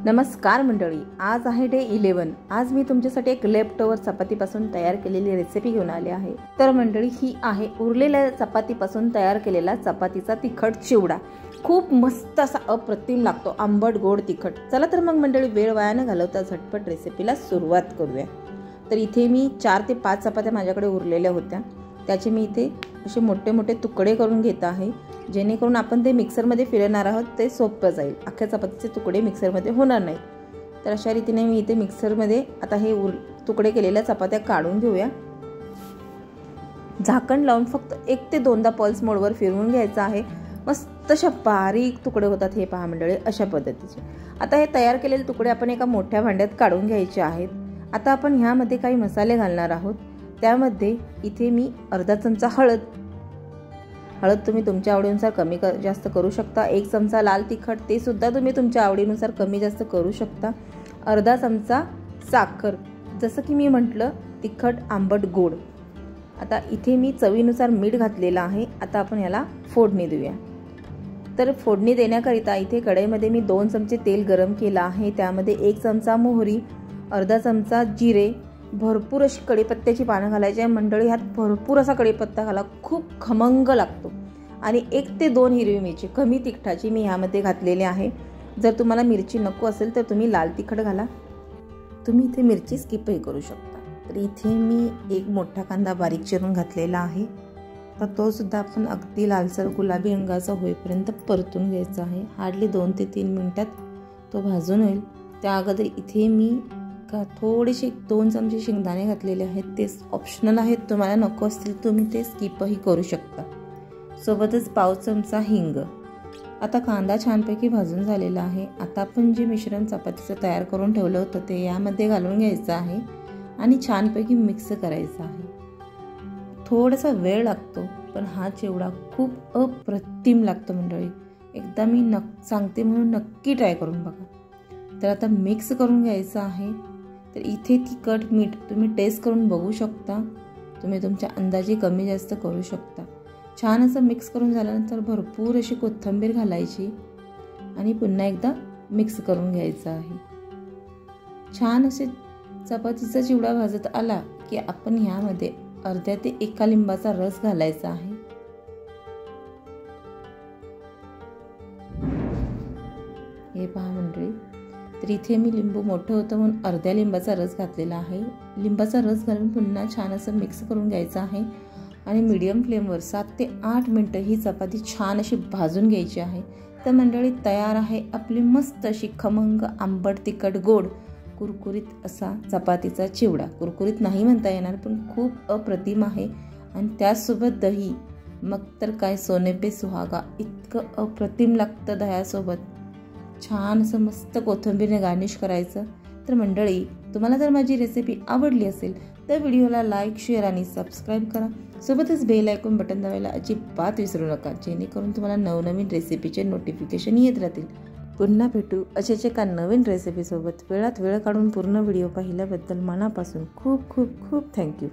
नमस्कार मंडळी, आज आहे डे 11। आज मी तुमच्यासाठी एक लेफ्टओव्हर चपातीपासून तयार केलेली रेसिपी घेऊन आले आहे। तर मंडळी, ही आहे उरलेल्या चपातीपासून तयार केलेला चपातीचा तिखट चिवडा। खूप मस्त असा अप्रतिम लागतो, आंबट गोड तिखट। चला तर मग मंडळी, वेळ वाया न घालवता झटपट रेसिपीला सुरुवात करूया। तर इथे मी 4 ते 5 चपात्या माझ्याकडे उरलेल्या होत्या, त्याचे मी इथे असे मोठे मोठे तुकडे करून घेत आहे, जेणेकरून आपण ते मिक्सरमध्ये फिरवणार आहोत ते सोपं जाईल। अख्ख्या चपातीचे तुकडे मिक्सरमध्ये होणार नाहीत। तर अशा रीतीने मी इथे मिक्सरमध्ये आता हे तुकडे केलेल्या चपात्या काढून घेऊया। झाकण लावून फक्त 1 ते 2दा पल्स मोडवर फिरवून घ्यायचं आहे। मस्त अशा बारीक तुकडे होतात हे पहा मंडळी, अशा पद्धतीचे। आता हे तयार केलेले तुकडे आपण एका मोठ्या भांड्यात काढून घ्यायचे आहेत। आता आपण ह्यामध्ये काही मसाले घालणार आहोत। त्यामध्ये इथे मी अर्धा चमचा हळद तुम्ही तुमच्या आवडीनुसार कमी जास्त करू शकता। 1 चमचा लाल तिखट, ते सुद्धा तुम्ही तुमच्या आवडीनुसार कमी जास्त करू शकता। अर्धा चमचा साखर, जसं की मी म्हटलं तिखट आंबट गोड। आता इथे मी चवीनुसार मीठ घातलेलं आहे। आता आपण याला फोडणी देऊया। तर फोडणी देण्याकरिता इथे कढईमध्ये मी 2 चमचे तेल गरम केलं आहे। त्यामध्ये 1 चमचा मोहरी, अर्धा चमचा जिरे, भरपूर अशी कढीपत्त्याची पानं घालायची आहे मंडळी। ह्यात भरपूर असा कढीपत्ता घाला, खूप खमंग लागतो। आणि 1 ते 2 हिरवी मिरची कमी तिखटाची मी ह्यामध्ये घातलेली आहे। जर तुम्हाला मिरची नको असेल तर तुम्ही लाल तिखट घाला, तुम्ही इथे मिरची स्किपही करू शकता। तर इथे मी 1 मोठा कांदा बारीक चिरून घातलेला आहे। तर तो सुद्धा आपण अगदी लालसर गुलाबी रंगाचा होईपर्यंत परतून घ्यायचा आहे। हार्डली 2 ते 3 मिनिटात तो भाजून होईल। त्या अगोदर इथे मी थोडेसे 2 चमचे शेंगदाणे घातलेले आहेत, ते ऑप्शनल आहेत, तुम्हाला नको असतील तुम्ही ते स्किपही करू शकता। सोबतच पाव चमचा हिंग। आता कांदा छानपैकी भाजून झालेला आहे। आता आपण जे मिश्रण चपातीचं तयार करून ठेवलं होतं ते यामध्ये घालून घ्यायचं आहे आणि छानपैकी मिक्स करायचं आहे। थोडासा वेळ लागतो, पण हा चिवडा खूप अप्रतिम लागतो मंडळी। एकदा मी सांगते म्हणून नक्की ट्राय करून बघा। तर आता मिक्स करून घ्यायचं आहे। तर इथे तिखट मीठ तुम्ही टेस्ट करून बघू शकता, तुम्ही तुमच्या अंदाजे कमी जास्त करू शकता। छान असं मिक्स करून झाल्यानंतर भरपूर अशी कोथिंबीर घालायची आणि पुन्हा एकदा मिक्स करून घ्यायचं आहे। छान असे चपातीचा चिवडा भाजत आला की आपण ह्यामध्ये अर्ध्या ते 1 लिंबाचा रस घालायचा आहे। हे पहा मंडळी, तर इथे मी लिंबू मोठं होतं म्हणून अर्ध्या लिंबाचा रस घातलेला आहे। लिंबाचा रस घालून पुन्हा छान असं मिक्स करून घ्यायचं आहे आणि मीडियम फ्लेमवर 7 ते 8 मिनिटं ही चपाती छान अशी भाजून घ्यायची आहे। तर मंडळी, तयार आहे आपली मस्त अशी खमंग आंबट तिखट गोड कुरकुरीत असा चपातीचा चिवडा। कुरकुरीत नाही म्हणता येणार, पण खूप अप्रतिम आहे। आणि त्यासोबत दही, मग तर काय सोने पे सुहागा, इतकं अप्रतिम लागतं दह्यासोबत। छान असं मस्त कोथिंबीरने गार्निश करायचं। तर मंडळी, तुम्हाला जर माझी रेसिपी आवडली असेल तर व्हिडिओला लाईक, शेअर आणि सबस्क्राईब करा। सोबतच बेल आयकॉन बटन दाबायला अजिबात विसरू नका, जेणेकरून तुम्हाला नवनवीन रेसिपीचे नोटिफिकेशन येत राहतील। पुन्हा भेटू अशाच एका नवीन रेसिपीसोबत। वेळात वेळ काढून पूर्ण व्हिडिओ पाहिल्याबद्दल मनापासून खूप खूप खूप थँक्यू।